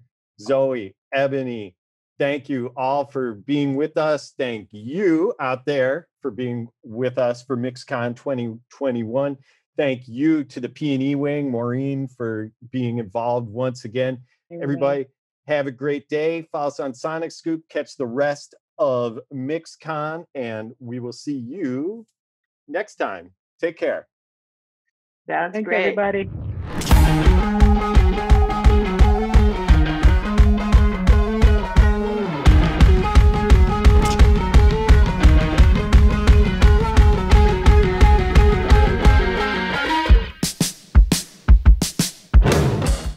Zoe, Ebony, thank you all for being with us. Thank you out there for being with us for MixCon 2021. Thank you to the P&E wing, Maureen, for being involved once again. Everybody, have a great day. Follow us on Sonic Scoop. Catch the rest of MixCon, and we will see you next time. Take care. That's Thanks, great. everybody.